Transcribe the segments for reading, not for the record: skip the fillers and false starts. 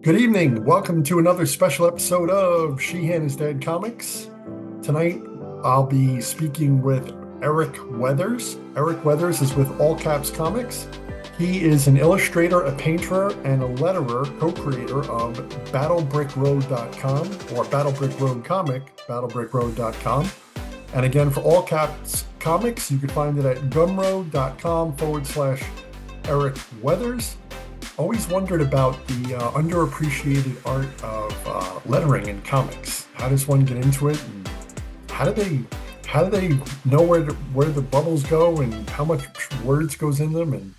Good evening. Welcome to another special episode of Sheehan is Dead Comics. Tonight, I'll be speaking with Eric Weathers. Eric Weathers is with All Caps Comics. He is an illustrator, a painter, and a letterer, co-creator of BattleBrickRoad.com or Battlebrick Road Comic, BattleBrickRoad.com. And again, for All Caps Comics, you can find it at gumroad.com/Eric Weathers. Always wondered about the underappreciated art of lettering in comics. How does one get into it, and how do they know where the bubbles go and how much words goes in them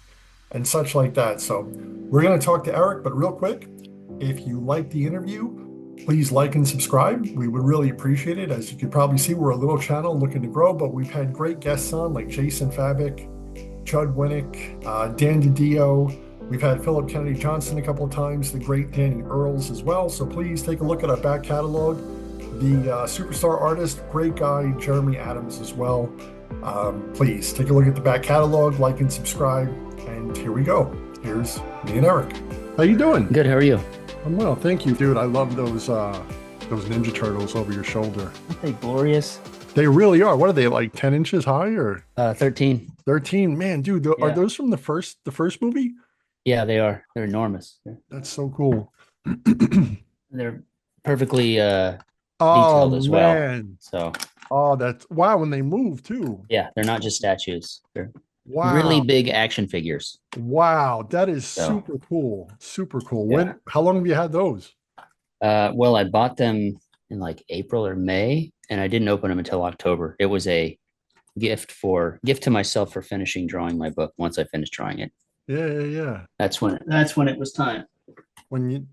and such like that. So we're going to talk to Eric, but real quick, if you like the interview, please like and subscribe. We would really appreciate it. As you can probably see, we're a little channel looking to grow, but we've had great guests on like Jason Fabic, Chud Winnick, Dan DiDio. We've had Philip Kennedy Johnson a couple of times, the great Danny Earls as well. So please take a look at our back catalog. The superstar artist, great guy, Jeremy Adams as well. Please take a look at the back catalog, like and subscribe. And here we go. Here's me and Eric. How you doing? Good. How are you? I'm well, thank you, dude. I love those Ninja Turtles over your shoulder. Aren't they glorious? They really are. What are they, like 10 inches high or 13? 13? Man, dude, are Yeah. those from the first movie? Yeah, they are. They're enormous. That's so cool. They're perfectly Oh detailed as well. man. So Oh, that's wow. When they move too. yeah, they're not just statues. They're Wow. really big action figures. Wow. That is So super cool. Super cool. yeah. How long have you had those? Well, I bought them in like April or May, and I didn't open them until October. It was a gift to myself for finishing drawing my book. Once I finished drawing it, Yeah, yeah, yeah. that's when it was time. When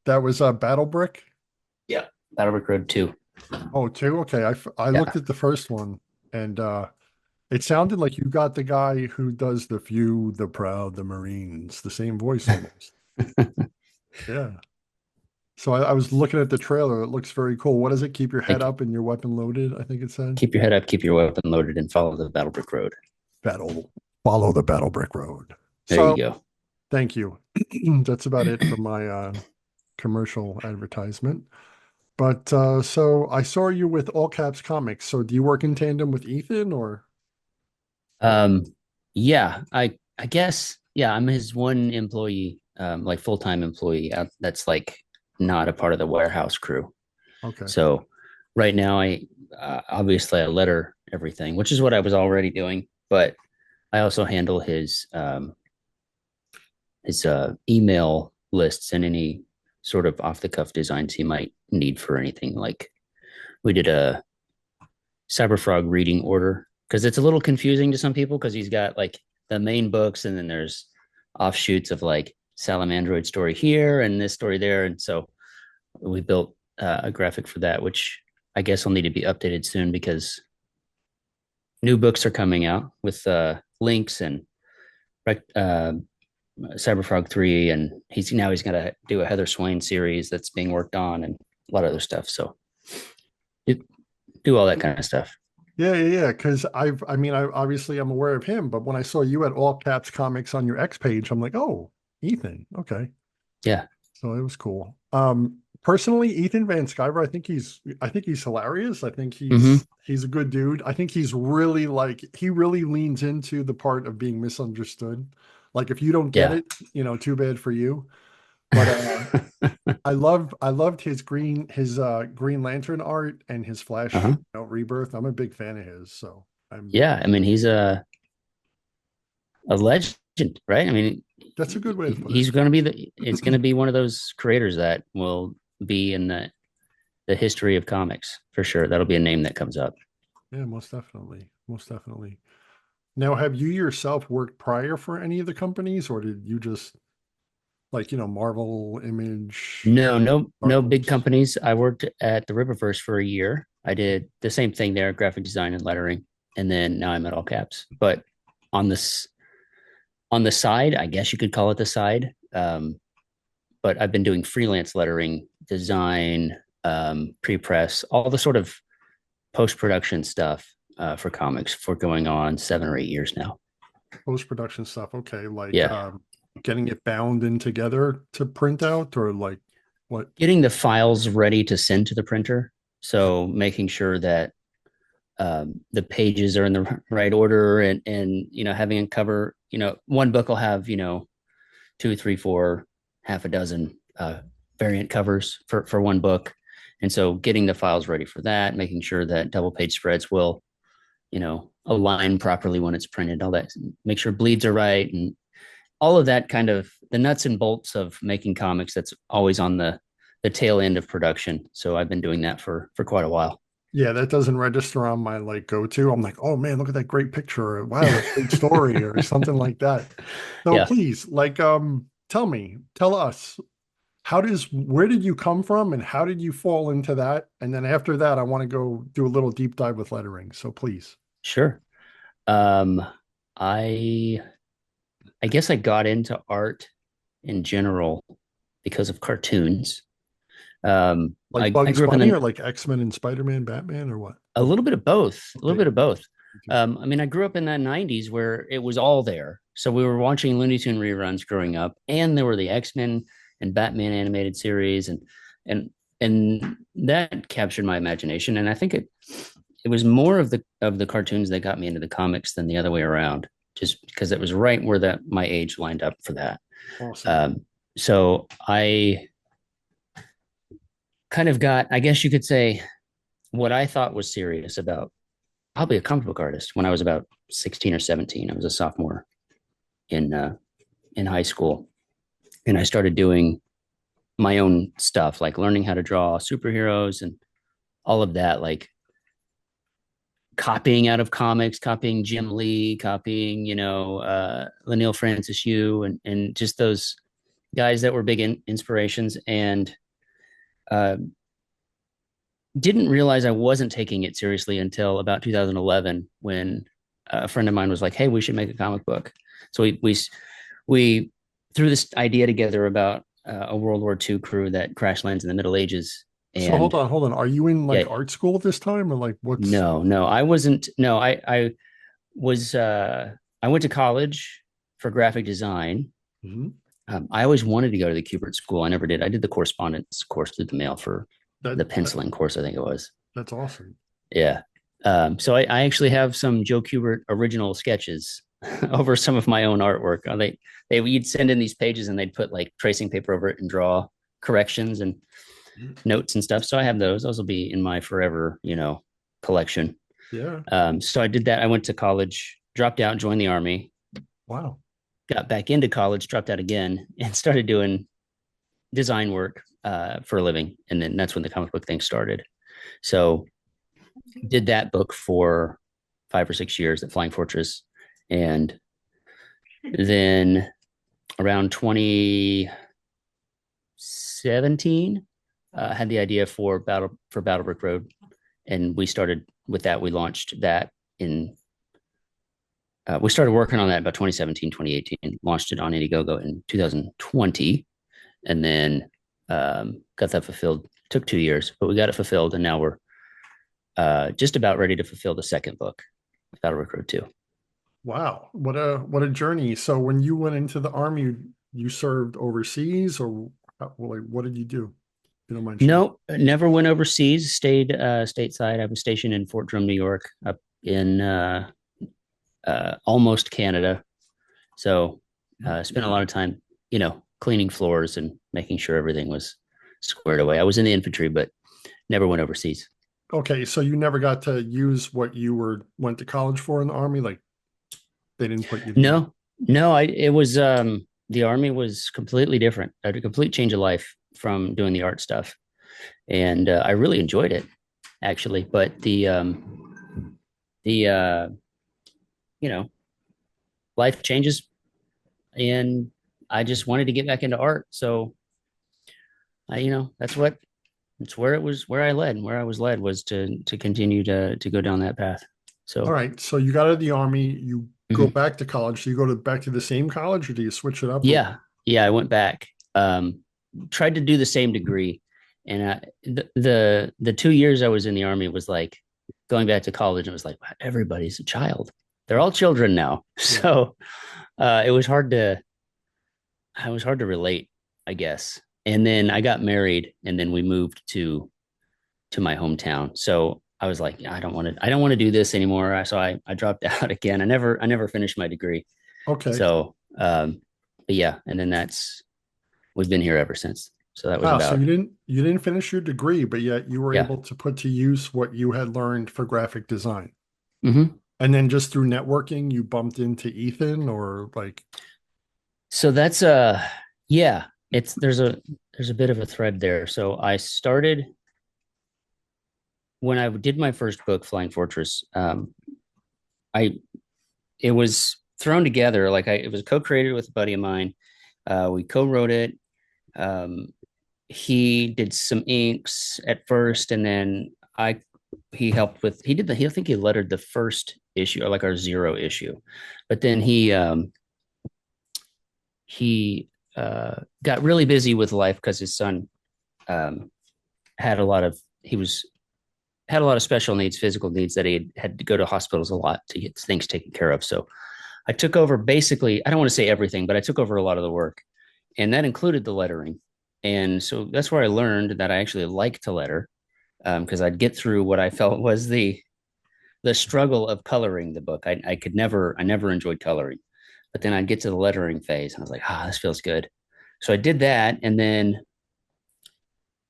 that was Battle Brick? Yeah, Battlebrick Road 2. Oh, two. Okay. I Yeah. looked at the first one and it sounded like you got the guy who does the few, the proud, the Marines, the same voice almost. Yeah. So I was looking at the trailer. It looks very cool. What does it? Keep your head Thank you. up and your weapon loaded, I think it said. Keep your head up, keep your weapon loaded, and follow the Battlebrick Road. Follow the Battle Brick Road. There you So go. thank you. That's about it for my commercial advertisement. But so I saw you with All Caps Comics. So do you work in tandem with Ethan or? Um, yeah, I guess yeah, I'm his one employee, like full-time employee that's like not a part of the warehouse crew. Okay. So right now I obviously I letter everything, which is what I was already doing, but I also handle his email lists and any sort of off-the-cuff designs he might need for anything. Like we did a Cyberfrog reading order because it's a little confusing to some people because he's got like the main books and then there's offshoots of like Salamandroid story here and this story there. And so we built a graphic for that, which I guess will need to be updated soon because new books are coming out with links and uh, Cyberfrog 3. And he's going to do a Heather Swain series that's being worked on and a lot of other stuff. So do all that kind of stuff. Yeah, yeah, yeah. Because I obviously I'm aware of him, but when I saw you at All Caps Comics on your X page, I'm like, oh, Ethan. Okay. Yeah. So it was cool. Personally, Ethan Van Sciver, I think he's hilarious. I think Mm-hmm. he's a good dude. I think he's really he really leans into the part of being misunderstood. Like if you don't get Yeah. it, too bad for you. But I loved his Green Lantern art and his Flash, Uh-huh. Rebirth. I'm a big fan of his, so Yeah. I mean, he's a legend, right? I mean, that's a good way to put it. he's going to be it's going to be one of those creators that will be in the history of comics for sure. That'll be a name that comes up. Yeah, most definitely. Most definitely. Now, have you yourself worked prior for any of the companies, or did you just Marvel, Image, Star No big Wars? companies. I worked at the Riververse for a year. I did the same thing there, graphic design and lettering, and then now I'm at All Caps. But on this on the side, I guess you could call it the side. But I've been doing freelance lettering, design, pre-press, all the sort of post-production stuff for comics for going on 7 or 8 years now. Post-production stuff. Okay, Yeah. getting it bound in together to print out, or like What? Getting the files ready to send to the printer. So making sure that the pages are in the right order, and having a cover. One book will have two, three, four, half a dozen variant covers for one book, and so getting the files ready for that, making sure that double page spreads will align properly when it's printed, all that, make sure bleeds are right, and all of that, kind of the nuts and bolts of making comics. That's always on the tail end of production. So I've been doing that for quite a while. Yeah, that doesn't register on my like go-to. I'm like, oh man, look at that great picture. Or, wow, that's a great story or something like that. So Yeah, please, like, tell us, where did you come from and how did you fall into that? And then after that, I want to go do a little deep dive with lettering. So please. sure. Um, I I guess I got into art in general because of cartoons. Like I Bugs grew up in Bunny or the like X-Men and Spider-Man, Batman or what? a Or little bit of both, a little okay. bit of both. I mean, I grew up in the '90s where it was all there. So we were watching Looney Tune reruns growing up, and there were the X-Men and Batman animated series, and and that captured my imagination. And I think it was more of the cartoons that got me into the comics than the other way around, just because it was right where that my age lined up for that. Awesome. So I kind of got, I guess you could say, what I thought was serious about probably a comic book artist when I was about 16 or 17. I was a sophomore in high school, and I started doing my own stuff, like learning how to draw superheroes and all of that, like copying out of comics, copying Jim Lee, copying Lanil Francis Yu, and just those guys that were big inspirations, and uh, didn't realize I wasn't taking it seriously until about 2011 when a friend of mine was like, "Hey, we should make a comic book." So we threw this idea together about a World War II crew that crash lands in the Middle Ages, So and hold on. Are you in yeah, like art school this time or like what's no, I wasn't. No, I was. I went to college for graphic design. Mhm. I always wanted to go to the Kubert School. I never did. I did the correspondence course through the mail for that, the that penciling course, I think it was. that's awesome. Yeah. So I actually have some Joe Kubert original sketches over some of my own artwork. They you'd send in these pages and they'd put like tracing paper over it and draw corrections and notes and stuff. So I have those. Those will be in my forever, collection. Yeah. So I did that. I went to college, dropped out, joined the army, Wow. got back into college, dropped out again, and started doing design work for a living. And then that's when the comic book thing started. So did that book for 5 or 6 years at Flying Fortress. And then around 2017, had the idea for Battle Brick Road. And we started with that. We launched that we started working on that about 2017, 2018, launched it on Indiegogo in 2020, and then got that fulfilled. Took 2 years, but we got it fulfilled, and now we're just about ready to fulfill the second book, Battle Brick Road 2. Wow. What a journey. So when you went into the army, you served overseas or well, like what did you do? If you don't mind sharing. No, never went overseas. Stayed stateside. I was stationed in Fort Drum, New York, up in almost Canada. So spent a lot of time, cleaning floors and making sure everything was squared away. I was in the infantry, but never went overseas. Okay, so you never got to use what you went to college for in the army? Like they didn't put you to use. No, no, it was the army was completely different. I had a complete change of life from doing the art stuff, and I really enjoyed it actually. But the you know life changes, and I just wanted to get back into art. So that's where I led, and where I was led was to continue to go down that path. All So right, so you got out of the army, you go mhm. back to college. Do you go back to the same college or do you switch it up? Or Yeah, I went back, tried to do the same degree, and the 2 years I was in the army was like going back to college. And it was like, wow, everybody's a child. They're all children now. yeah. So it was hard to relate, I guess. And then I got married, and then we moved to my hometown. So I was like, yeah, I don't want to do this anymore. So I dropped out again. I never finished my degree. Okay. So, but yeah, and then we've been here ever since. So that was Wow. So about, you didn't finish your degree, but yet you were yeah. able to put to use what you had learned for graphic design. Hmm. And then just through networking, you bumped into Ethan or like, So that's, yeah, there's a bit of a thread there. So I started when I did my first book, Flying Fortress. I, it was thrown together. It was co-created with a buddy of mine. We co-wrote it. Um, he did some inks at first, and then he helped with I think he lettered the first issue, or like our zero issue, but then he got really busy with life because his son um, had a lot of he was had a lot of special needs, physical needs, that he had to go to hospitals a lot to get things taken care of. So I took over basically, I don't want to say everything, but I took over a lot of the work, and that included the lettering. And so that's where I learned that I actually like to letter, because I'd get through what I felt was the struggle of coloring the book. I never enjoyed coloring, but then I'd get to the lettering phase, and I was like, this feels good. So I did that, and then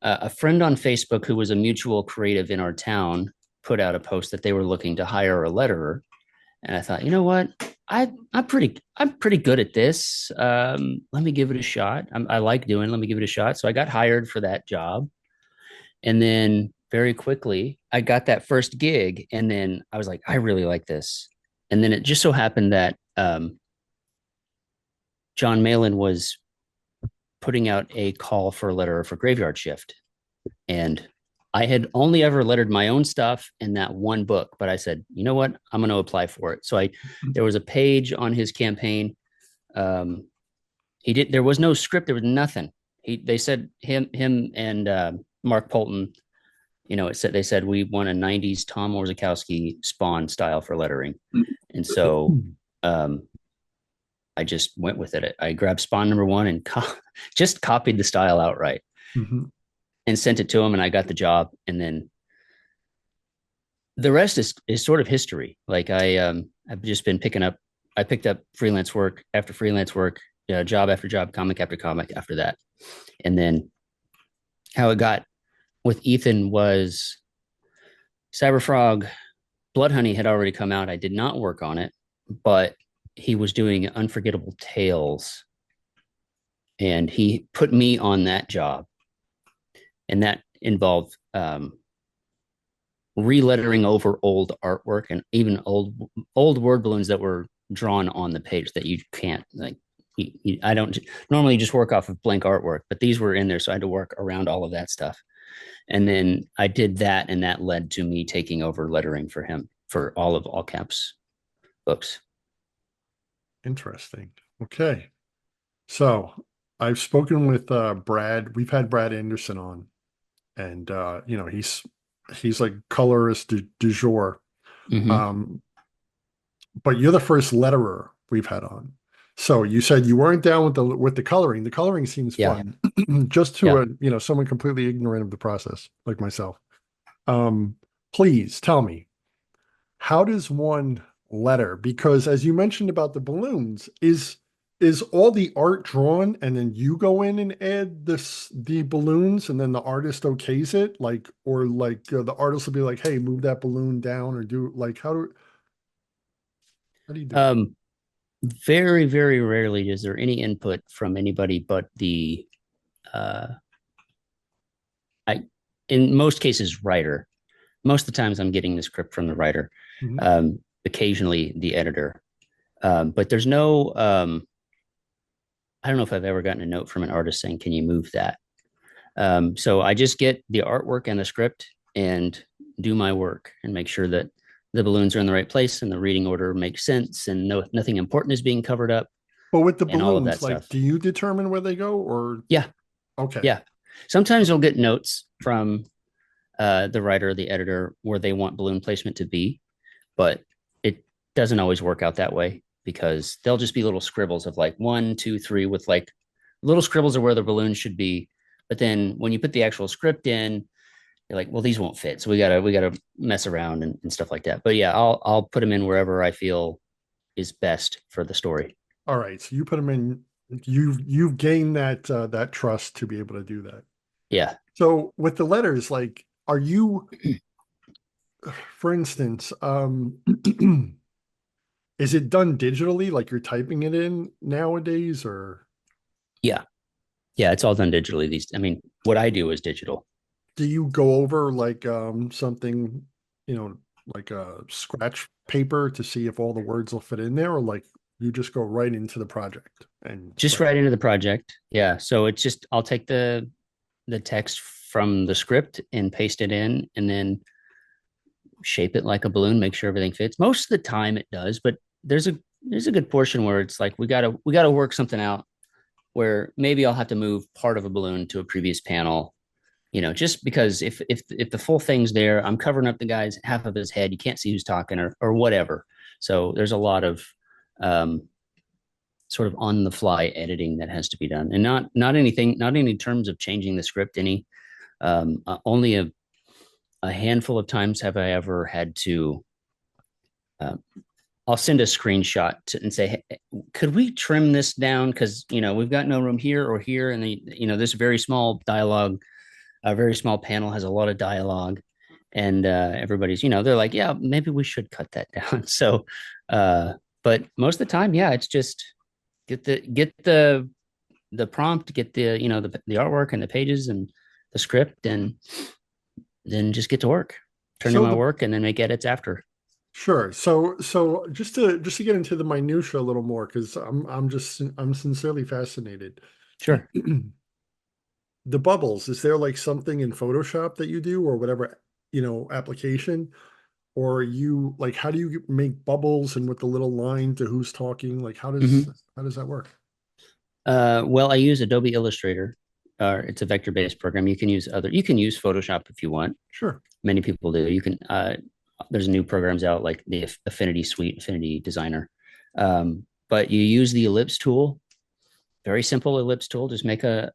a friend on Facebook who was a mutual creative in our town put out a post that they were looking to hire a letterer, and I thought, you know what, I'm pretty good at this. Let me give it a shot. I like doing. Let me give it a shot. So I got hired for that job, and then very quickly, I got that first gig. And then I was like, I really like this. And then it just so happened that John Malin was putting out a call for a letter for Graveyard Shift. And I had only ever lettered my own stuff in that one book, but I said, you know what? I'm going to apply for it. There was a page on his campaign. Um, there was no script. There was nothing. They said him and Mark Polton, they said we want a 90s Tom Orzechowski Spawn style for lettering. And so um, I just went with it. I grabbed Spawn number one and just copied the style outright Mhm. and sent it to him, and I got the job. And then the rest is sort of history. I've just been I picked up freelance work after freelance work, job after job, comic after comic after that. And then how it got with Ethan was Cyberfrog Blood Honey had already come out. I did not work on it, but he was doing Unforgettable Tales, and he put me on that job, and that involved relettering over old artwork and even old word balloons that were drawn on the page that you can't like. I don't normally just work off of blank artwork, but these were in there, so I had to work around all of that stuff. And then I did that, and that led to me taking over lettering for him for all caps books. Interesting. Okay. So I've spoken with Brad. We've had Brad Anderson on, and he's like colorist du jour. Mm-hmm. Um, but you're the first letterer we've had on. So you said you weren't down with the coloring. The coloring seems Yeah, fun, just to yeah. someone completely ignorant of the process like myself. Um, please tell me, how does one letter? Because as you mentioned about the balloons, is all the art drawn and then you go in and add the balloons and then the artist okays it, like, or like the artist will be like, hey, move that balloon down, or do like how do you do it? Um, Very, very rarely is there any input from anybody but the uh, I in most cases writer. Most of the times I'm getting the script from the writer. Mhm. Occasionally the editor. But there's no I don't know if I've ever gotten a note from an artist saying, "Can you move that?" So I just get the artwork and the script and do my work and make sure that the balloons are in the right place and the reading order makes sense and nothing important is being covered up But with the and all of that balloons, like, stuff. do you determine where they go, or Yeah, okay? yeah. Sometimes you'll get notes from the writer, the editor, where they want balloon placement to be, but it doesn't always work out that way because they'll just be little scribbles of like one, two, three, with like little scribbles of where the balloon should be. But then when you put the actual script in, you're like, well, these won't fit. So we gotta mess around and stuff like that. But yeah, I'll put them in wherever I feel is best for the story. All right, so you put them in. You've gained that trust to be able to do that. Yeah. So with the letters, like, are you, for instance, is it done digitally, like you're typing it in nowadays, or Yeah. Yeah. It's all done digitally. I mean, what I do is digital. do you go over like something, you know, like a scratch paper to see if all the words will fit in there, or like you just go right into the project and Just start? right into the project. Yeah. So it's just, I'll take the text from the script and paste it in and then shape it like a balloon, make sure everything fits. Most of the time it does, but there's a good portion where it's like we gotta work something out where maybe I'll have to move part of a balloon to a previous panel, just because if the full thing's there, I'm covering up the guy's half of his head. You can't see who's talking or whatever. So there's a lot of um, sort of on the fly editing that has to be done, and not any terms of changing the script. Only a handful of times have I ever had to. Uh, I'll send a screenshot and say, hey, could we trim this down? Because we've got no room here or here, and this very small dialogue, a very small panel has a lot of dialogue, and everybody's, they're like, yeah, maybe we should cut that down. So, uh, but most of the time, yeah, it's just get the prompt, get the artwork and the pages and the script, and then just get to work, turn in So my the work, and then make edits after. Sure. So just to get into the minutia a little more, because I'm sincerely fascinated. Sure. The bubbles, is there like something in Photoshop that you do or whatever, application? Or you like how do you make bubbles and with the little line to who's talking? Like Mm-hmm. how does that work? Well, I use Adobe Illustrator. It's a vector-based program. You can use Photoshop if you want. Sure. Many people do. There's new programs out like the Affinity Suite, Affinity Designer. But you use the ellipse tool, very simple ellipse tool. Just make an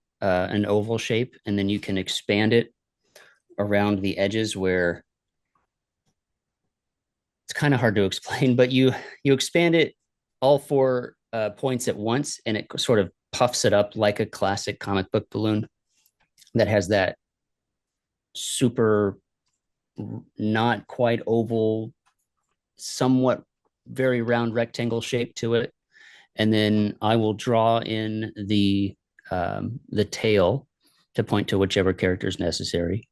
oval shape, and then you can expand it around the edges where it's kind of hard to explain, but you expand it all four points at once, and it sort of puffs it up like a classic comic book balloon that has that super not quite oval, somewhat very round rectangle shape to it. And then I will draw in the tail to point to whichever character is necessary,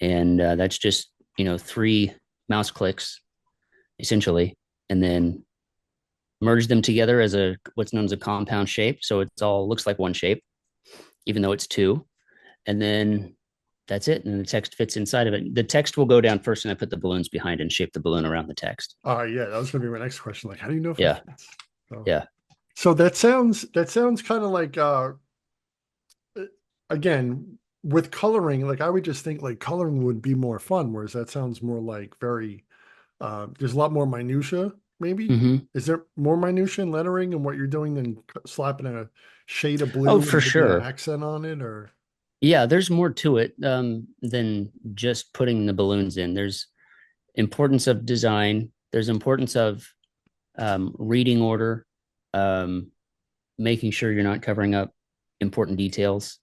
and that's just three mouse clicks essentially, and then merge them together as a what's known as a compound shape. So it's all looks like one shape, even though it's two. And then that's it. And the text fits inside of it. The text will go down first, and I put the balloons behind and shape the balloon around the text. Yeah, that was gonna be my next question. Like, how do you know if it Yeah. fits? So Yeah. so that sounds kind of like again, with coloring, like I would just think like coloring would be more fun, whereas that sounds more like very there's a lot more minutia, maybe. Mm-hmm. Is there more minutia in lettering and what you're doing than slapping a shade of Oh, blue for and putting an sure. accent on it? Or Yeah, there's more to it than just putting the balloons in. There's importance of design. There's importance of reading order, um, making sure you're not covering up important details.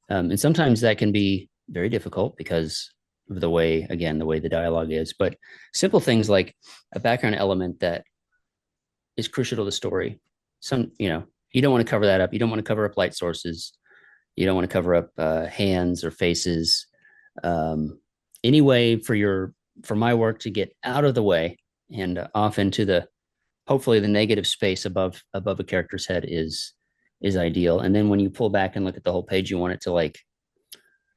And sometimes that can be very difficult because of the way the dialogue is. But simple things like a background element that is crucial to the story. You don't want to cover that up. You don't want to cover up light sources. You don't want to cover up hands or faces. Um, any way for my work to get out of the way and off into the hopefully the negative space above a character's head is ideal. And then when you pull back and look at the whole page, you want it to like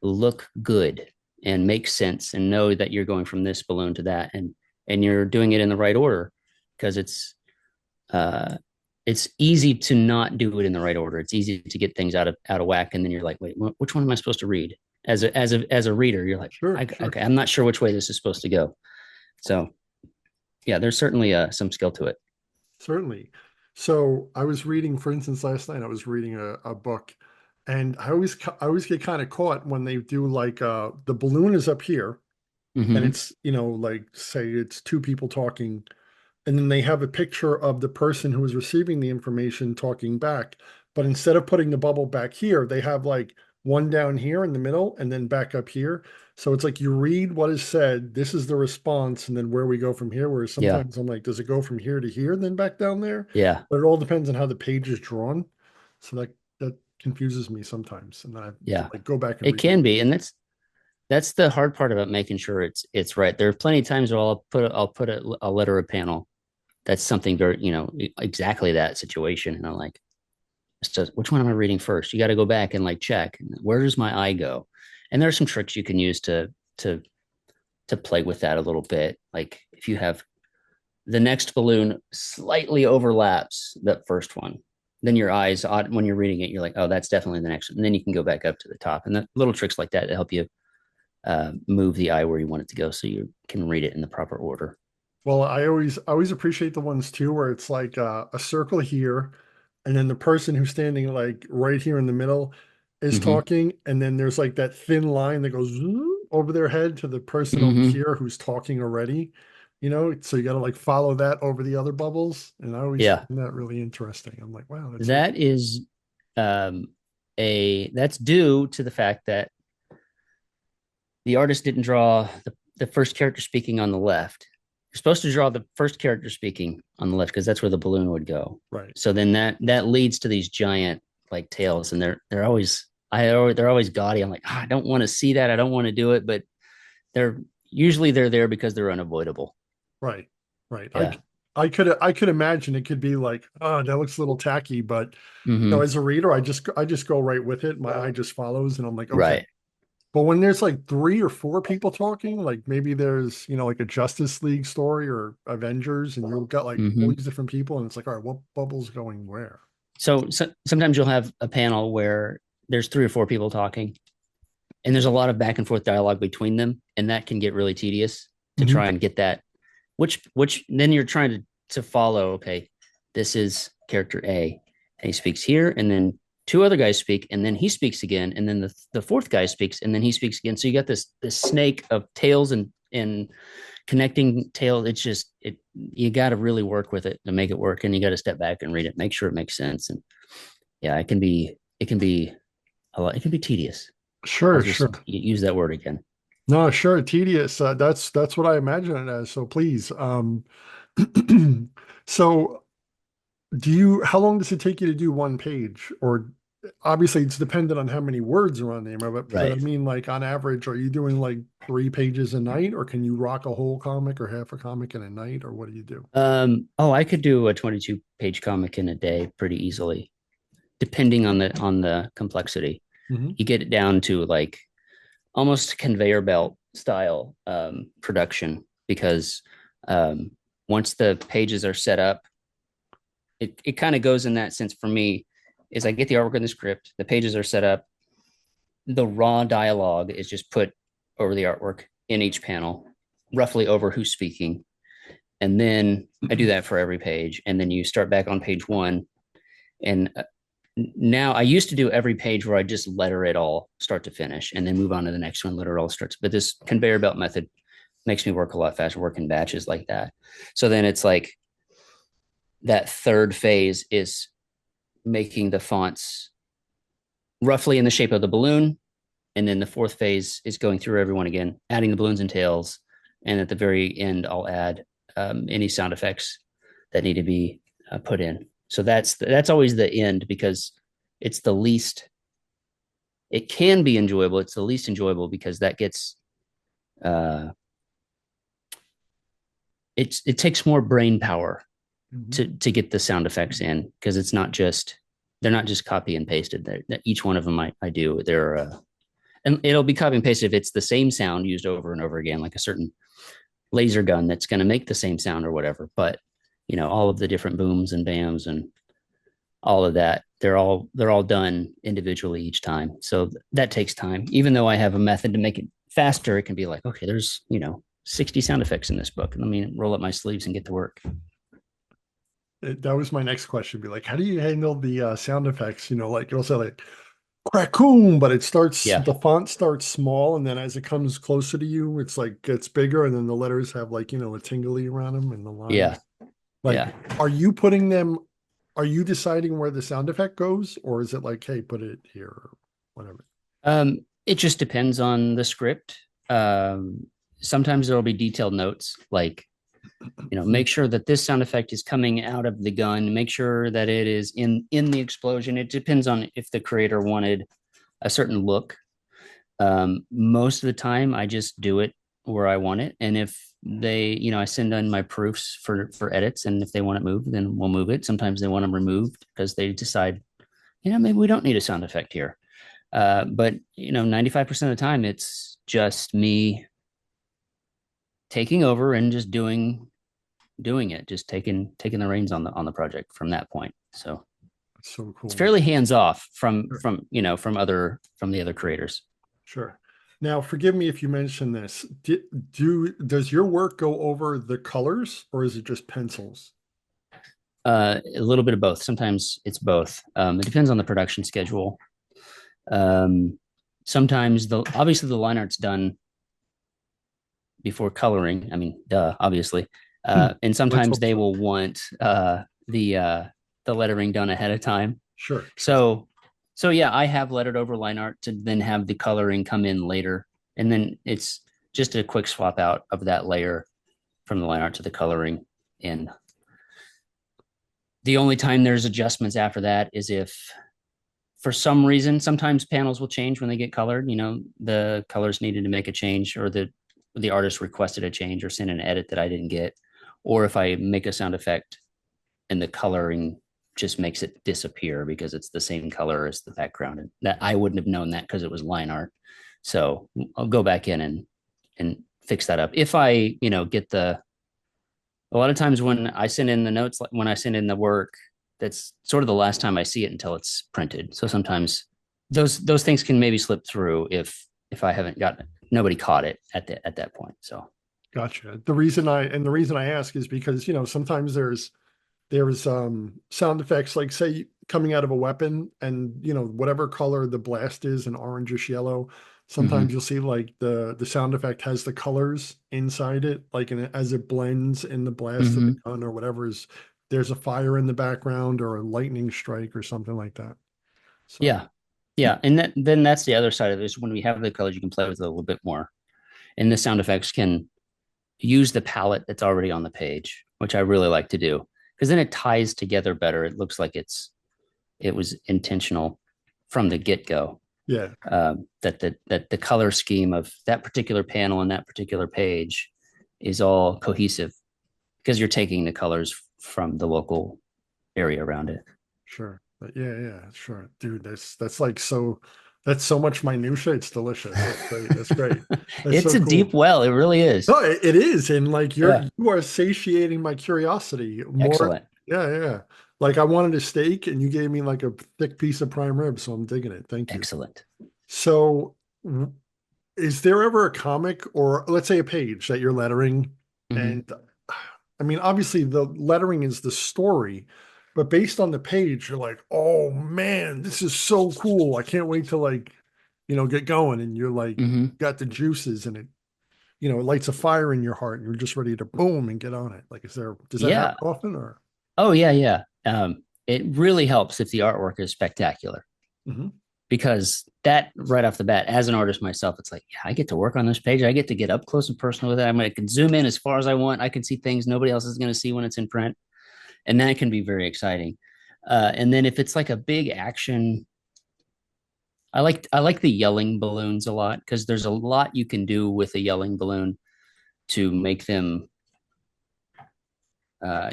look good and make sense and know that you're going from this balloon to that, and you're doing it in the right order, because uh it's easy to not do it in the right order. It's easy to get things out of whack, and then you're like, wait, which one am I supposed to read? As a reader, you're like, sure, sure, okay, I'm not sure which way this is supposed to go. So yeah, there's certainly some skill to it. certainly. So I was reading, for instance, last night I was reading a book, And I always get kind of caught when they do like the balloon is up here and Hmm. it's, like say it's two people talking, and then they have a picture of the person who is receiving the information talking back. But instead of putting the bubble back here, they have like one down here in the middle and then back up here. So it's like you read what is said, this is the response, and then where we go from here. Whereas Yeah. sometimes I'm like, does it go from here to here, then back down there? Yeah. But it all depends on how the page is drawn. So that confuses me sometimes. And then I have to Yeah. like go back and It read it. can be. And that's the hard part about making sure it's right. There are plenty of times where I'll put a letter of panel that's something very, exactly that situation. And I'm like, it's just, which one am I reading first? You got to go back and like check where does my eye go? And there's some tricks you can use to to play with that a little bit. Like if you have the next balloon slightly overlaps the first one, then your eyes, when you're reading it, you're like, oh, that's definitely the next one. And then you can go back up to the top. And the little tricks like that to help you move the eye where you want it to go so you can read it in the proper order. Well, I always appreciate the ones too where it's like a circle here, and then the person who's standing like right here in the middle is Mm-hmm. talking, and then there's like that thin line that goes over their head to the person over Mm-hmm. here who's talking already. So you got to like follow that over the other bubbles, and I always Yeah. find that really interesting. I'm like, wow, that's really That is um, that's due to the fact that the artist didn't draw the first character speaking on the left. You're supposed to draw the first character speaking on the left because that's where the balloon would go. right. So then that leads to these giant like tails, and they're always gaudy. I'm like, I don't want to see that. I don't want to do it, but they're there because they're unavoidable. Right. Right. Yeah. I could imagine it could be like, oh, that looks a little tacky, but Mm-hmm. as a reader, I just go right with it. My eye just follows, and I'm like, okay. Right. But when there's like three or four people talking, like maybe there's, like a Justice League story or Avengers, and you've got like all Mm-hmm. these different people, and it's like, all right, what bubble's going where? So sometimes you'll have a panel where there's three or four people talking, and there's a lot of back and forth dialogue between them, and that can get really tedious to Hmm. try and get that. Which then you're trying to follow. Okay, this is character A, and he speaks here, and then two other guys speak, and then he speaks again, and then the fourth guy speaks, and then he speaks again. So you got this snake of tails and connecting tails. It's just you got to really work with it to make it work, and you got to step back and read it, make sure it makes sense, and yeah, it can be a lot. It can be tedious. I'll Sure, just sure. use that word again. No, sure, tedious. That's what I imagine it as. So please, so how long does it take you to do one page? Or obviously it's dependent on how many words are on there, but I Right. mean, like on average, are you doing like 3 pages a night, or can you rock a whole comic or half a comic in a night, or what do you do? Oh, I could do a 22-page comic in a day pretty easily, depending on the complexity. Hmm. You get it down to like almost conveyor belt style production because um, once the pages are set up, it kind of goes in that sense for me. Is I get the artwork in the script, the pages are set up, the raw dialogue is just put over the artwork in each panel, roughly over who's speaking, and then I do that for every page, and then you start back on page one, and now I used to do every page where I just letter it all start to finish, and then move on to the next one, letter it all starts. But this conveyor belt method makes me work a lot faster, work in batches like that. So then it's like that third phase is making the fonts roughly in the shape of the balloon, and then the fourth phase is going through everyone again, adding the balloons and tails, and at the very end, I'll add any sound effects that need to be put in. So that's always the end because it's the least. It can be enjoyable. It's the least enjoyable because that gets uh, it takes more brain power Hmm. to get the sound effects in because it's not just they're not just copy and pasted. Each one of them I do. They're and it'll be copy and pasted if it's the same sound used over and over again, like a certain laser gun that's going to make the same sound or whatever. But all of the different booms and bams and all of that, they're all done individually each time. So that takes time. Even though I have a method to make it faster, it can be like, okay, there's 60 sound effects in this book. Let me roll up my sleeves and get to work. That was my next question. Be like, how do you handle the sound effects? Like it'll say like Raccoon, but it starts, Yeah. the font starts small, and then as it comes closer to you, it's like gets bigger, and then the letters have like, a tingly around them and the lines. Yeah. Like, Yeah. are you putting them, are you deciding where the sound effect goes, or is it like, hey, put it here or whatever? It just depends on the script. Um, Sometimes there will be detailed notes like, make sure that this sound effect is coming out of the gun, make sure that it is in the explosion. It depends on if the creator wanted a certain look. Most of the time I just do it where I want it. And if they, I send in my proofs for edits, and if they want it moved, then we'll move it. Sometimes they want them removed because they decide, maybe we don't need a sound effect here. But 95% of the time it's just me taking over and just doing it, just taking the reins on the project from that point. So That's so it's cool. fairly hands off Sure. from the other creators. Sure. Now, forgive me if you mentioned this. Does your work go over the colors, or is it just pencils? A little bit of both. Sometimes it's both. It depends on the production schedule. Um, Sometimes obviously the line art's done before coloring. I mean, duh, obviously. And Let's sometimes hope they so. will want the lettering done ahead of time. Sure, sure. So yeah, I have lettered over line art to then have the coloring come in later, and then it's just a quick swap out of that layer from the line art to the coloring. And the only time there's adjustments after that is if for some reason, sometimes panels will change when they get colored. The colors needed to make a change, or the artist requested a change or sent an edit that I didn't get. Or if I make a sound effect and the coloring just makes it disappear because it's the same color as the background, and that I wouldn't have known that because it was line art. So I'll go back in and fix that up. If I, get a lot of times when I send in the notes, when I send in the work, that's sort of the last time I see it until it's printed. So sometimes those things can maybe slip through if I haven't got nobody caught it at that point. So Gotcha. The reason I ask is because, sometimes there's sound effects like say coming out of a weapon, and whatever color the blast is, an orangish yellow. Sometimes mm-hmm, you'll see like the sound effect has the colors inside it, like as it blends in the blast of the mm-hmm. gun or whatever is, there's a fire in the background or a lightning strike or something like that. So Yeah, yeah, and then that's the other side of it is when we have the colors, you can play with it a little bit more, and the sound effects can use the palette that's already on the page, which I really like to do because then it ties together better. It looks like it was intentional from the get go. yeah, That the color scheme of that particular panel and that particular page is all cohesive because you're taking the colors from the local area around it. sure. But yeah, sure. Dude, that's so much minutia. It's delicious. That's great. That's great. That's It's so a deep cool. well. It really is. No, it is, and like Yeah. you are satiating my curiosity more. Excellent. Yeah. Like I wanted a steak, and you gave me like a thick piece of prime rib, so I'm digging it. Thank you. Excellent. So, is there ever a comic or let's say a page that you're lettering, Mm-hmm. and I mean, obviously the lettering is the story, but based on the page, you're like, oh man, this is so cool. I can't wait to like, get going, and you're like, Mm-hmm. got the juices, and it lights a fire in your heart and you're just ready to boom and get on it. Like, does that Yeah. happen often or? Oh yeah, yeah. It really helps if the artwork is spectacular Mhm. because that right off the bat, as an artist myself, it's like, yeah, I get to work on this page. I get to get up close and personal with it. I can zoom in as far as I want. I can see things nobody else is going to see when it's in print, and that can be very exciting. And then if it's like a big action, I like the yelling balloons a lot because there's a lot you can do with a yelling balloon to make them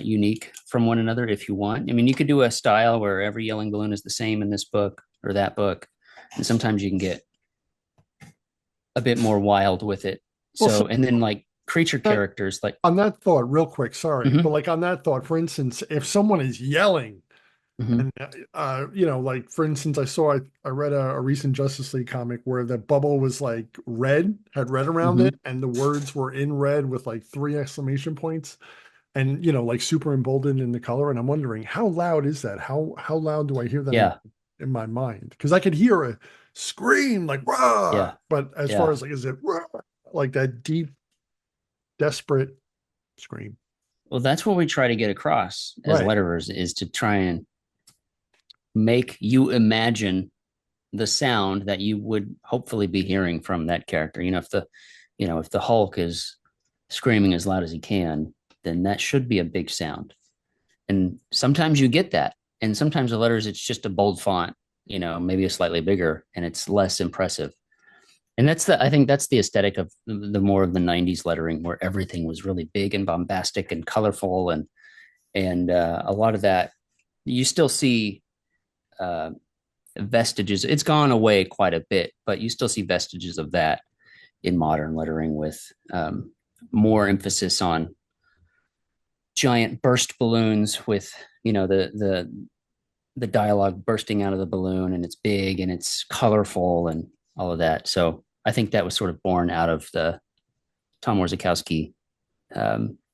unique from one another if you want. I mean, you could do a style where every yelling balloon is the same in this book or that book, and sometimes you can get a bit more wild with it. Well, so So, and then like creature that, characters, like, on that thought, real quick, sorry, but mm-hmm, like on that thought, for instance, if someone is yelling mm-hmm, and, like for instance, I read a recent Justice League comic where the bubble was like had red around mm-hmm. it, and the words were in red with like three exclamation points and, like super emboldened in the color. And I'm wondering how loud is that? How loud do I hear them? Yeah. in my mind because I could hear a scream like rah, Yeah. but as far Yeah. as like is it rah, like that deep, desperate scream? Well, that's what we try to get across as Right. letterers is to try and make you imagine the sound that you would hopefully be hearing from that character. If the Hulk is screaming as loud as he can, then that should be a big sound. And sometimes you get that. And sometimes the letters, it's just a bold font, maybe a slightly bigger, and it's less impressive. And I think that's the aesthetic of the more of the 90s lettering where everything was really big and bombastic and colorful. And a lot of that, you still see uh, vestiges. It's gone away quite a bit, but you still see vestiges of that in modern lettering with more emphasis on giant burst balloons with the dialogue bursting out of the balloon, and it's big and it's colorful and all of that. So I think that was sort of born out of the Tom Warzakowski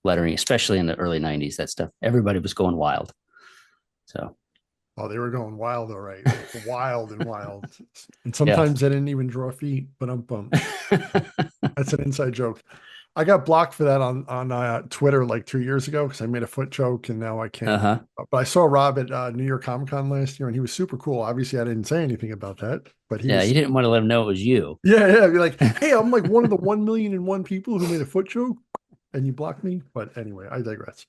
lettering, especially in the early 90s. That stuff, everybody was going wild. So Oh, they were going wild, all right. Like wild and wild. And yeah. sometimes they didn't even draw feet, but I'm bummed. That's an inside joke. I got blocked for that on Twitter like 2 years ago because I made a foot joke and now I can't. Uh-huh. But I saw Rob at New York Comic Con last year and he was super cool. Obviously, I didn't say anything about that, but he Yeah, was. you didn't want to let them know it was you. Yeah, yeah. Be like, hey, I'm like one of the 1,000,001 people who made a foot joke, and you blocked me. But anyway, I digress.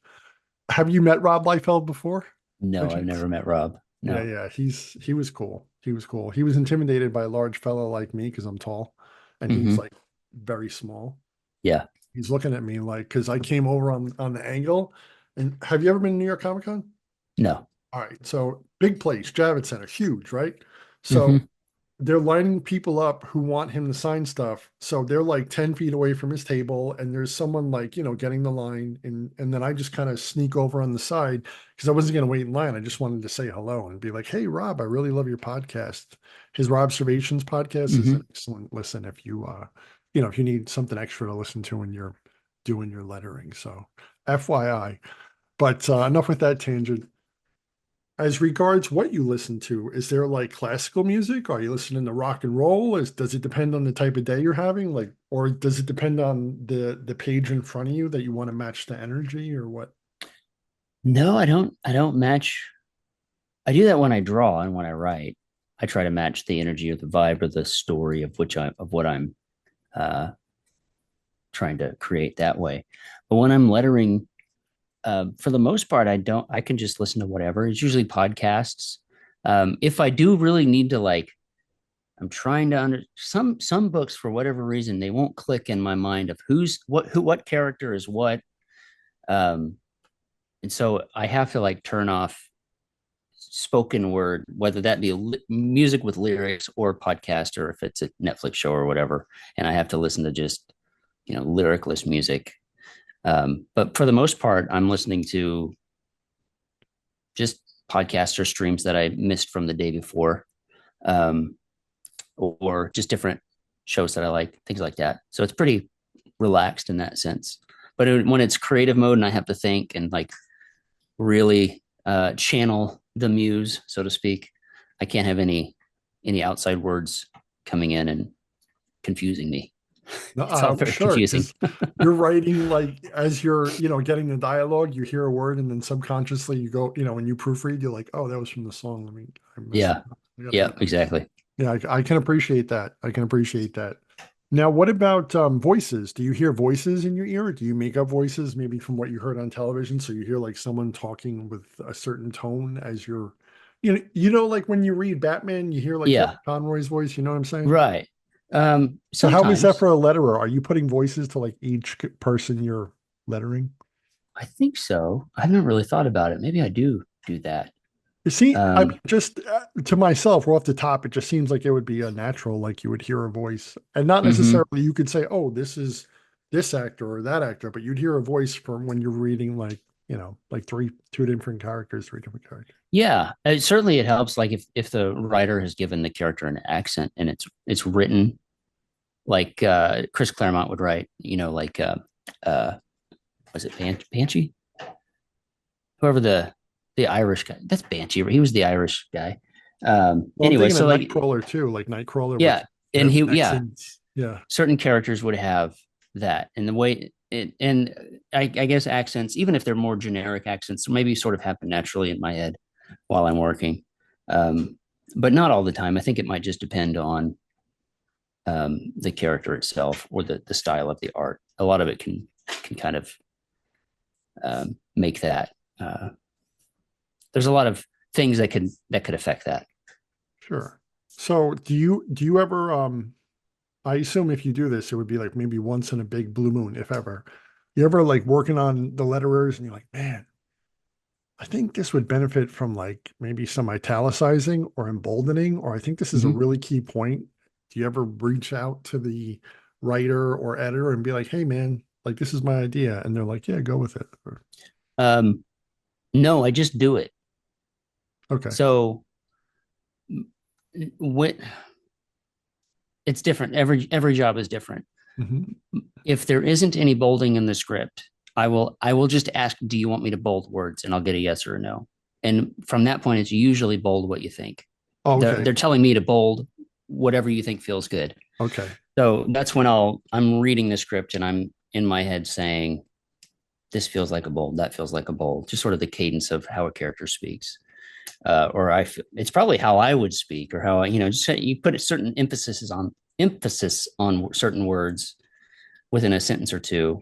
Have you met Rob Liefeld before? By No, I've chance? never met Rob. Yeah, No. yeah. He was cool. He was cool. He was intimidated by a large fellow like me because I'm tall, and he's Hmm. like very small. Yeah. He's looking at me like because I came over on the angle. And have you ever been to New York Comic Con? No. All right, so big place, Javits Center, huge, right? So Hmm. they're lining people up who want him to sign stuff. So they're like 10 feet away from his table, and there's someone like, getting the line. And then I just kind of sneak over on the side because I wasn't going to wait in line. I just wanted to say hello and be like, hey, Rob, I really love your podcast. His Rob Observations podcast is an Hmm. excellent listen if you need something extra to listen to when you're doing your lettering. So FYI. But enough with that tangent. As regards what you listen to, is there like classical music? Are you listening to rock and roll? Does it depend on the type of day you're having? Like, or does it depend on the page in front of you that you want to match the energy or what? No, I don't match. I do that when I draw and when I write. I try to match the energy or the vibe or the story of what I'm uh, trying to create that way. But when I'm lettering, for the most part, I don't. I can just listen to whatever. It's usually podcasts. If I do really need to I'm trying to some books for whatever reason they won't click in my mind of what character is what. Um, and so I have to turn off spoken word, whether that be music with lyrics or podcast, or if it's a Netflix show or whatever, and I have to listen to just lyricless music. But for the most part, I'm listening to just podcasts or streams that I missed from the day before, um, or just different shows that I like, things like that. So it's pretty relaxed in that sense. But when it's creative mode and I have to think and really channel the muse, so to speak, I can't have any outside words coming in and confusing me. No, It's all I'm very sure confusing. because you're writing like as you're, getting the dialogue, you hear a word and then subconsciously you go, when you proofread, you're like, oh, that was from the song. Let me, I messed it Yeah. up. I gotta Yeah, make notes. exactly. Yeah, I can appreciate that. I can appreciate that. Now, what about voices? Do you hear voices in your ear? Do you make up voices maybe from what you heard on television? So you hear like someone talking with a certain tone as you're, like when you read Batman, you hear like Kevin Yeah. Conroy's voice. You know what I'm saying? Right. So how is that Sometimes for a letterer? Are you putting voices to like each person you're lettering? I think so. I haven't really thought about it. Maybe I do that. You see, I Um, just to myself, off the top, it just seems like it would be a natural, like you would hear a voice, and not mhm. necessarily you could say, "Oh, this is this actor or that actor," but you'd hear a voice from when you're reading, like like two different characters, three different characters. Yeah, certainly it helps. Like if the writer has given the character an accent and it's written like Chris Claremont would write, uh, was it Banshee? Whoever the Irish guy. That's Banshee. He was the Irish guy. Well, I'm Anyway, thinking of so like, Nightcrawler too, like Nightcrawler with yeah, and he, yeah, accents. Yeah, certain characters would have that, and the way it, and I guess accents, even if they're more generic accents, maybe sort of happen naturally in my head while I'm working, um, but not all the time. I think it might just depend on the character itself or the style of the art. A lot of it can kind of make that. Uh, there's a lot of things that could affect that. sure. So do you ever I assume if you do this, it would be like maybe once in a big blue moon, if ever. You ever like working on the letterers and you're like, man, I think this would benefit from like maybe some italicizing or emboldening, or I think this is a Mm-hmm. really key point. Do you ever reach out to the writer or editor and be like, hey man, like this is my idea? And they're like, yeah, go with it. Um, no, I just do it. Okay. So what it's different. Every job is different. Hmm. If there isn't any bolding in the script, I will just ask, do you want me to bold words? And I'll get a yes or a no. And from that point, it's usually bold what you think. Oh, They're okay. they're telling me to bold whatever you think feels good. Okay. So that's when I'm reading the script and I'm in my head saying, this feels like a bold, that feels like a bold, just sort of the cadence of how a character speaks. Or it's probably how I would speak or how just you put a certain emphasis on certain words within a sentence or two,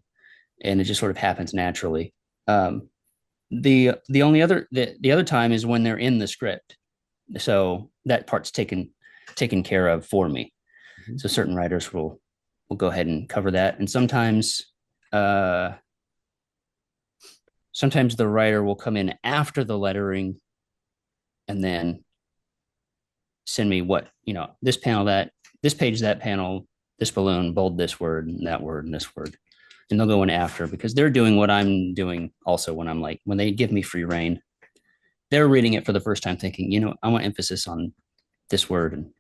and it just sort of happens naturally. Um, the only the other time is when they're in the script, so that part's taken care of for me. Mhm. So certain writers will go ahead and cover that, and uh, sometimes the writer will come in after the lettering and then send me this panel, this page, that panel, this balloon, bold this word and that word and this word. And they'll go in after because they're doing what I'm doing also when they give me free reign. They're reading it for the first time thinking, I want emphasis on this word and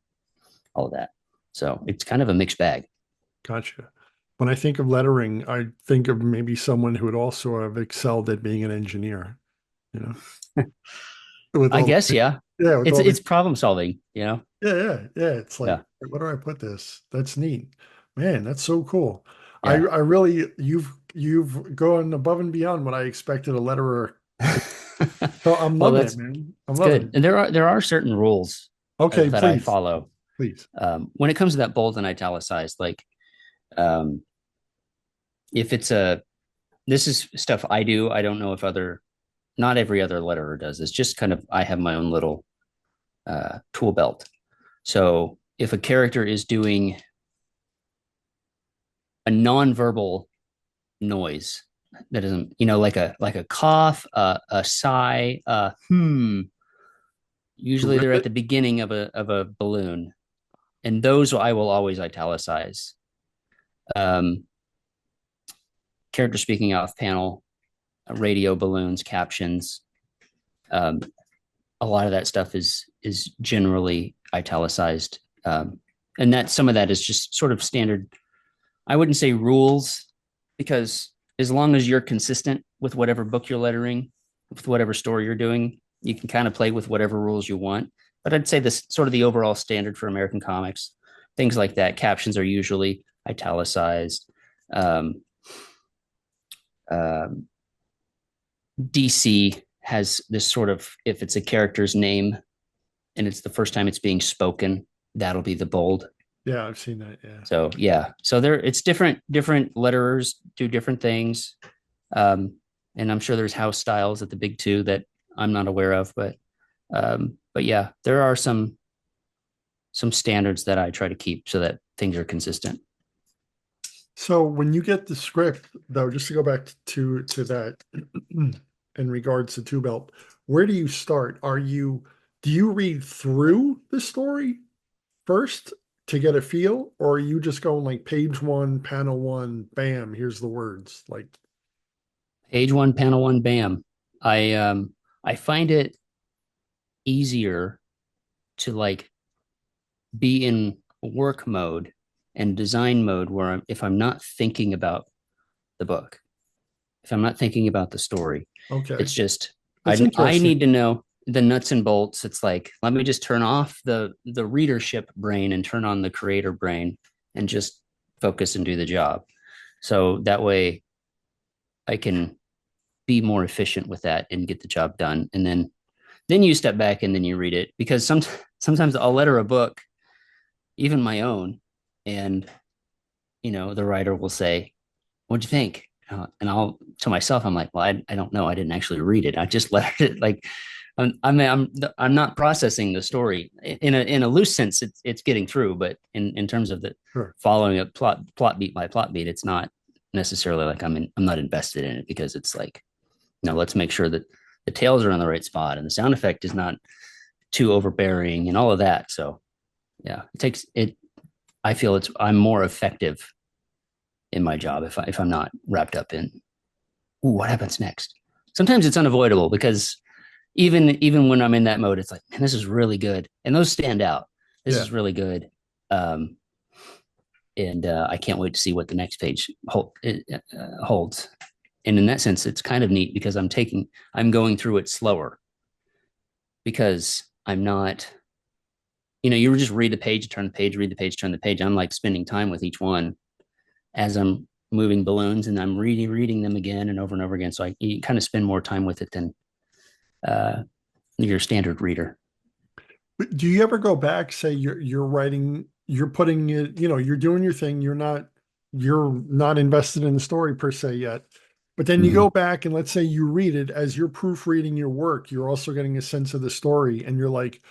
all of that. So it's kind of a mixed bag. Gotcha. When I think of lettering, I think of maybe someone who would also have excelled at being an engineer, you know, with I all guess, the, yeah. yeah, with It's all the, it's problem solving. yeah. It's like, Yeah. where do I put this? That's neat. Man, that's so cool. Yeah. I really, you've gone above and beyond what I expected a letterer to. So I'm Well, loving it, that's man. I'm it's loving good. it. And there are certain rules Okay, that I please, follow please. when it comes to that bold and italicized. Like, um, if it's a this is stuff I do. I don't know if not every other letterer does. It's just kind of I have my own little tool belt. So if a character is doing a nonverbal noise that isn't, like a cough, a sigh, usually they're at Terrific. the beginning of a balloon, and those I will always italicize. Um, Character speaking off panel, radio balloons, captions. Um, a lot of that stuff is generally italicized, and that some of that is just sort of standard. I wouldn't say rules, because as long as you're consistent with whatever book you're lettering, with whatever story you're doing, you can kind of play with whatever rules you want. But I'd say this sort of the overall standard for American comics, things like that. Captions are usually italicized. Um, um, DC has this sort of, if it's a character's name and it's the first time it's being spoken, that'll be the bold. Yeah, I've seen that. Yeah. So yeah, so it's different letterers do different things, um, and I'm sure there's house styles at the big two that I'm not aware of, but yeah, there are some standards that I try to keep so that things are consistent. So when you get the script, though, just to go back to that in regards to Two Belt, where do you start? Do you read through the story first to get a feel, or are you just going like page one, panel one, bam, here's the words? Like, Page one, panel one, bam. I find it easier to like be in work mode and design mode if I'm not thinking about the book, if I'm not thinking about the story, okay, it's just that's I need interesting. to know. the nuts and bolts. It's like, let me just turn off the readership brain and turn on the creator brain and just focus and do the job. So that way I can be more efficient with that and get the job done. And then you step back and then you read it, because sometimes I'll letter a book, even my own, and the writer will say, "What'd you think?" And I'll to myself, I'm like, "Well, I don't know. I didn't actually read it. I just lettered it." Like, I'm not processing the story in a loose sense. It's getting through, but in terms of the Sure. following a plot beat by plot beat, it's not necessarily like I'm not invested in it, because it's like, let's make sure that the tails are on the right spot and the sound effect is not too overbearing and all of that. So yeah, it takes it. I feel I'm more effective in my job if I'm not wrapped up in, ooh, what happens next. Sometimes it's unavoidable, because even when I'm in that mode, it's like, man, this is really good, and those stand out. This Yeah. is really good, um, and I can't wait to see what the next page holds. And in that sense, it's kind of neat, because I'm going through it slower, because I'm not, you just read the page, turn the page, read the page, turn the page. I'm like spending time with each one as I'm moving balloons, and I'm reading them again and over again. So you kind of spend more time with it than uh, your standard reader. But do you ever go back, say you're writing, you're putting it, you're doing your thing, you're not invested in the story per se yet. But then you Mm-hmm. go back and let's say you read it as you're proofreading your work, you're also getting a sense of the story and you're like,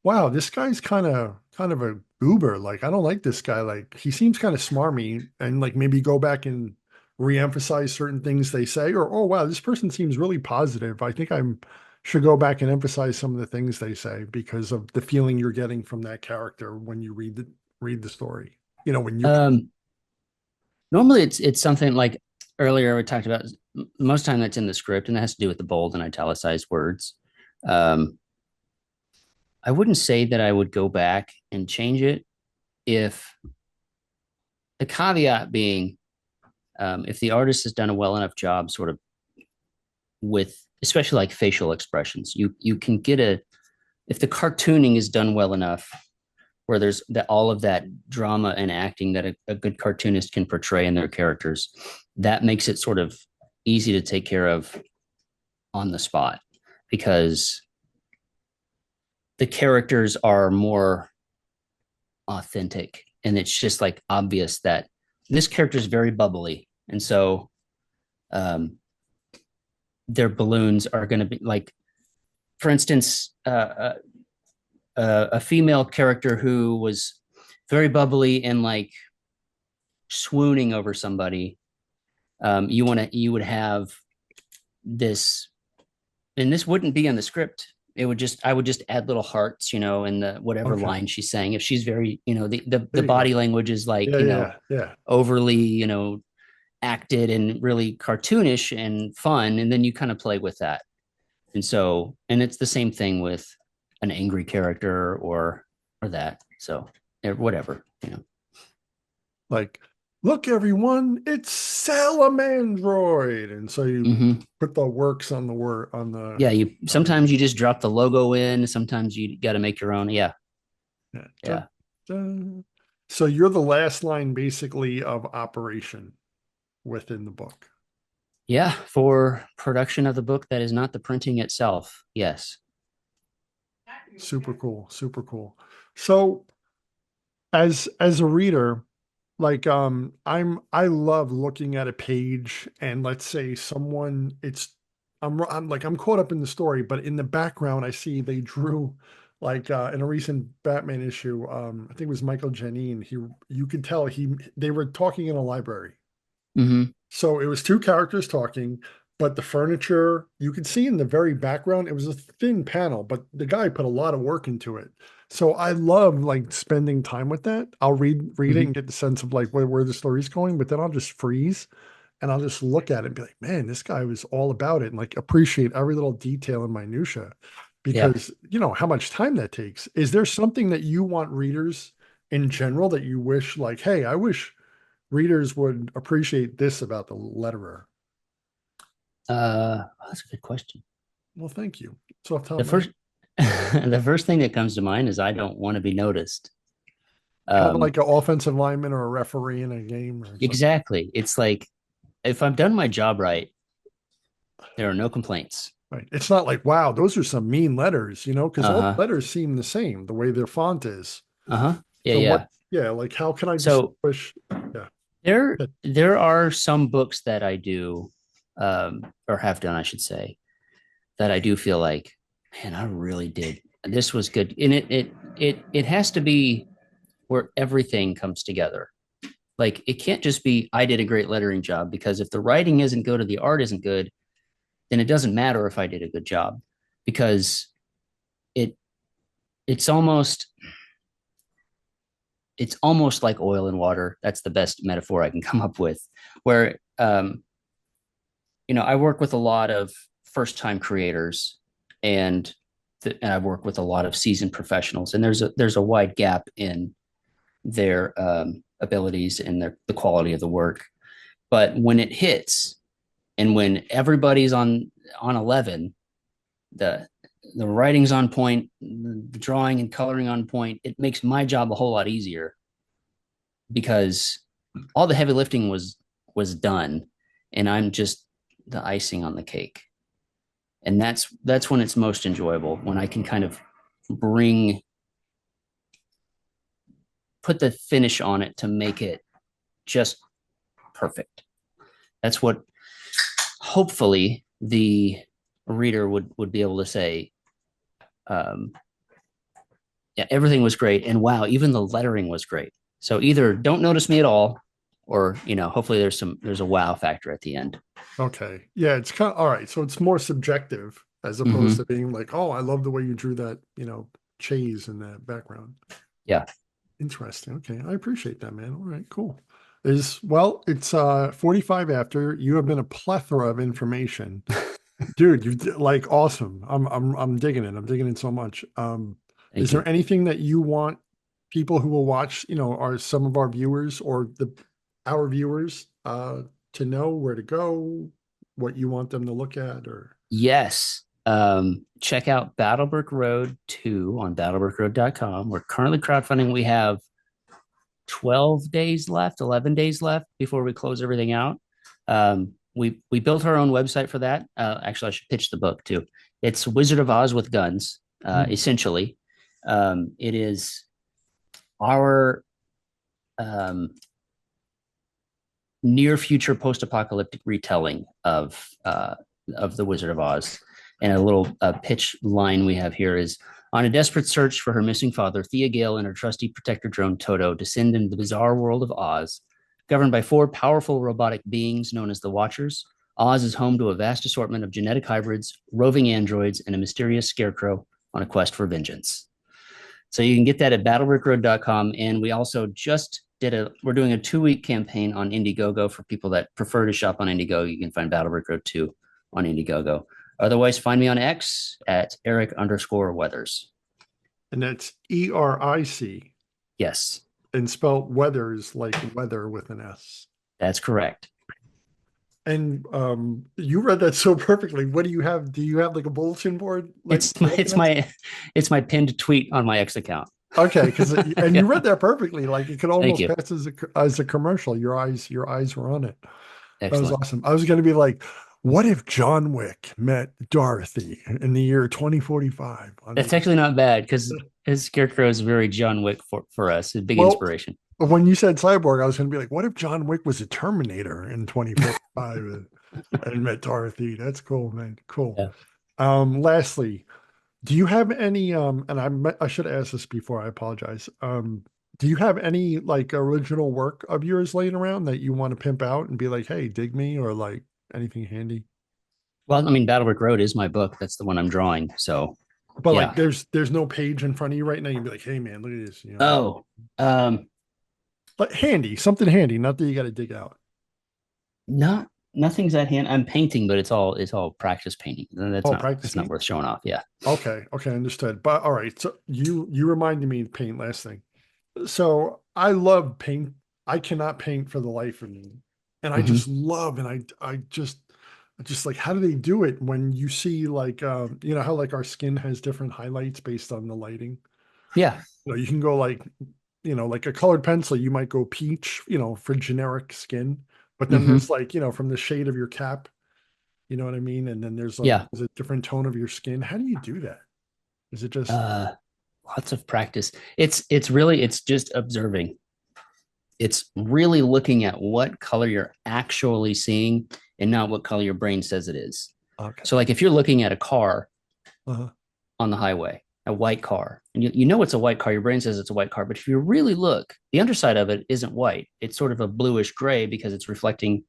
wow, this guy's kind of a goober. Like I don't like this guy. Like he seems kind of smarmy and like maybe go back and re-emphasize certain things they say or oh wow, this person seems really positive. I think I'm should go back and emphasize some of the things they say because of the feeling you're getting from that character when you read the story. When you're Um, Normally, it's something like earlier we talked about. Most time that's in the script, and that has to do with the bold and italicized words. Um, I wouldn't say that I would go back and change it, if the caveat being, if the artist has done a well enough job, sort of with especially like facial expressions, you can get a if the cartooning is done well enough, where there's that all of that drama and acting that a good cartoonist can portray in their characters, that makes it sort of easy to take care of on the spot, because the characters are more authentic, and it's just like obvious that this character is very bubbly, and so um, their balloons are going to be like, for instance, a female character who was very bubbly and like swooning over somebody. You would have this, and this wouldn't be in the script. I would just add little hearts, in the whatever okay. line she's saying. If she's very, the There you go. body language is like, Yeah, yeah, yeah. overly, acted and really cartoonish and fun, and then you kind of play with that. And it's the same thing with an angry character or that. So whatever, Like, look, everyone, it's Salamandroid. And so you Mm-hmm. put the works on the word on the Yeah, you on the sometimes you just drop the logo in. Sometimes you got to make your own. Yeah, yeah. Dun, yeah, dun. So you're the last line basically of operation within the book. yeah. For production of the book that is not the printing itself. Yes. Super cool, super cool. So as a reader, like I love looking at a page and let's say someone it's I'm like I'm caught up in the story, but in the background I see they drew like in a recent Batman issue, I think it was Michael Janine. You could tell they were talking in a library. Mm-hmm. So it was two characters talking, but the furniture you could see in the very background, it was a thin panel, but the guy put a lot of work into it. So I love like spending time with that. I'll read it Mm-hmm. and get the sense of like where the story's going, but then I'll just freeze and I'll just look at it and be like, man, this guy was all about it and like appreciate every little detail and minutia Yeah. because you know how much time that takes. Is there something that you want readers in general that you wish like, hey, I wish readers would appreciate this about the letterer? That's a good question. Well, thank you. So off the top The of my first head. The first thing that comes to mind is I don't want to be noticed. Kind of Um, like an offensive lineman or a referee in a game or something. exactly. It's like if I've done my job right, there are no complaints. Right. It's not like, wow, those are some mean letters, because all Uh-huh. letters seem the same, the way their font is. Uh-huh. Yeah, So what, yeah. yeah, like how can I So distinguish? Yeah. there are some books that I do, or have done, I should say, that I do feel like, man, I really did. This was good. And it has to be where everything comes together. Like it can't just be I did a great lettering job, because if the writing isn't good or the art isn't good, then it doesn't matter if I did a good job, because it it's almost it's almost like oil and water. That's the best metaphor I can come up with. Where I work with a lot of first time creators, and and I work with a lot of seasoned professionals, and there's a wide gap in their abilities and the quality of the work. But when it hits, and when everybody's on 11, the the writing's on point, the drawing and coloring on point, it makes my job a whole lot easier, because all the heavy lifting was done, and I'm just the icing on the cake. And that's when it's most enjoyable, when I can kind of bring put the finish on it to make it just perfect. That's what hopefully the reader would be able to say, um, yeah, everything was great, and wow, even the lettering was great. So either don't notice me at all, or hopefully there's a wow factor at the end. Okay. Yeah, it's kind of all right. So it's more subjective as opposed to Mm-hmm. being like, oh, I love the way you drew that, chase in that background. Yeah. Interesting. Okay. I appreciate that, man. All right, cool. It's 45 after. You have been a plethora of information. Dude, like awesome. I'm digging it. I'm digging it so much. Is Thank there you. anything that you want people who will watch, are some of our viewers or our viewers to know where to go, what you want them to look at or Yes. Check out Battlebrook Road 2 on battlebrookroad.com. We're currently crowdfunding. We have 12 days left, 11 days left before we close everything out. We built our own website for that. Actually, I should pitch the book too. It's Wizard of Oz with guns, Hmm. essentially. It is our um, near future post apocalyptic retelling of the Wizard of Oz. And a little pitch line we have here is: on a desperate search for her missing father, Thea Gale and her trusty protector drone Toto descend into the bizarre world of Oz. Governed by four powerful robotic beings known as the Watchers, Oz is home to a vast assortment of genetic hybrids, roving androids, and a mysterious scarecrow on a quest for vengeance. So you can get that at battlebrookroad.com. And we also just we're doing a 2-week campaign on Indiegogo for people that prefer to shop on Indiegogo. You can find Battlebrook Road 2 on Indiegogo. Otherwise, find me on X at Eric_Weathers. and that's ERIC Yes, and spelled weathers like weather with an S. that's correct. And you read that so perfectly. What do you have? Do you have like a bulletin board like It's my it's looking at? my it's my pinned tweet on my X account. Okay, because and you Yeah, read that perfectly. Like it could thank almost you. pass as a commercial. Your eyes were on it. That was Excellent. awesome. I was going to be like, what if John Wick met Dorothy in the year 2045 on That's the actually not bad, because his scarecrow is very John Wick for us. A big well, inspiration. when you said cyborg, I was going to be like, what if John Wick was a Terminator in 2045 and met Dorothy? That's cool, man. Cool. Yeah. Lastly, do you have any and I should ask this before, I apologize. Do you have any like original work of yours laying around that you want to pimp out and be like, hey, dig me or like anything handy? Well, I mean, Battlebrook Road is my book. That's the one I'm drawing. So, But like yeah. there's no page in front of you right now. You'd be like, hey man, look at this, Oh, um, But handy, something handy, not that you got to dig out. not nothing's at hand. I'm painting, but it's all practice painting. That's Oh, not practice that's not paint? worth showing off. Yeah. Okay, understood. But all right, so you reminded me to paint last thing. So I love paint. I cannot paint for the life of me. And I Hmm. just love and I just Just like, how do they do it when you see like, you know, how like our skin has different highlights based on the lighting? Yeah. You know, you can go like, you know, like a colored pencil, you might go peach, you know, for generic skin. But then Hmm. there's like, you know, from the shade of your cap, you know what I mean? And then Yeah. there's a different tone of your skin. How do you do that? Is it just, Uh, Lots of practice. It's really it's just observing. It's really looking at what color you're actually seeing and not what color your brain says it is. okay. So like if you're looking at a car Uh-huh. on the highway, a white car, and you know it's a white car, your brain says it's a white car, but if you really look, the underside of it isn't white. It's sort of a bluish gray because it's reflecting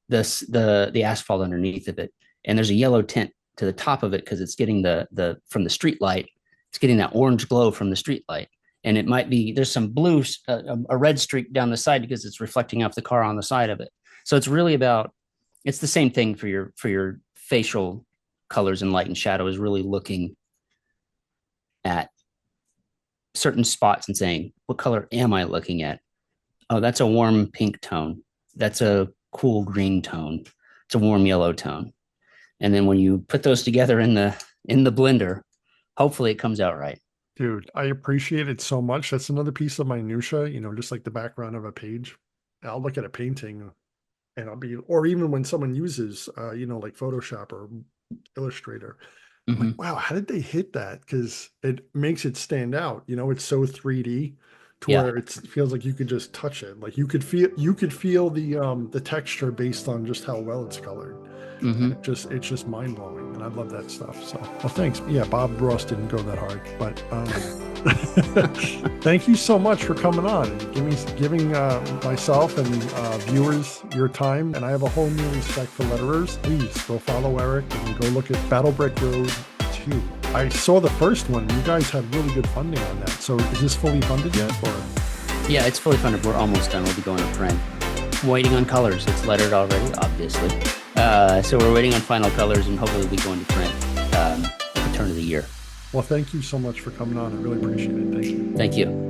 the asphalt underneath of it. And there's a yellow tint to the top of it because it's getting the from the street light, it's getting that orange glow from the street light. And it might be there's some blue, a red streak down the side because it's reflecting off the car on the side of it. So it's really about it's the same thing for your facial colors and light and shadow is really looking at certain spots and saying, what color am I looking at? Oh, that's a warm pink tone. That's a cool green tone. It's a warm yellow tone. And then when you put those together in the blender, hopefully it comes out right. Dude, I appreciate it so much. That's another piece of minutia, you know, just like the background of a page. I'll look at a painting and I'll be, or even when someone uses, you know, like Photoshop or Illustrator, I'm like, Mm-hmm. wow, how did they hit that? Because it makes it stand out. You know, it's so 3D to Yeah. where it feels like you could just touch it. Like you could feel the texture based on just how well it's colored. And Mm-hmm. it's just mind blowing. And I love that stuff. So well thanks. Yeah, Bob Ross didn't go that hard. But thank you so much for coming on and giving myself and viewers your time. And I have a whole new respect for letterers. Please go follow Eric and go look at Battle Brick Road 2. I saw the first one. You guys had really good funding on that. So is this fully funded yet? Or Yeah, it's fully funded. We're almost done. We'll be going to print. Waiting on colors. It's lettered already, obviously. So we're waiting on final colors and hopefully we'll be going to print at the turn of the year. well, thank you so much for coming on. I really appreciate it. Thank you. Thank you.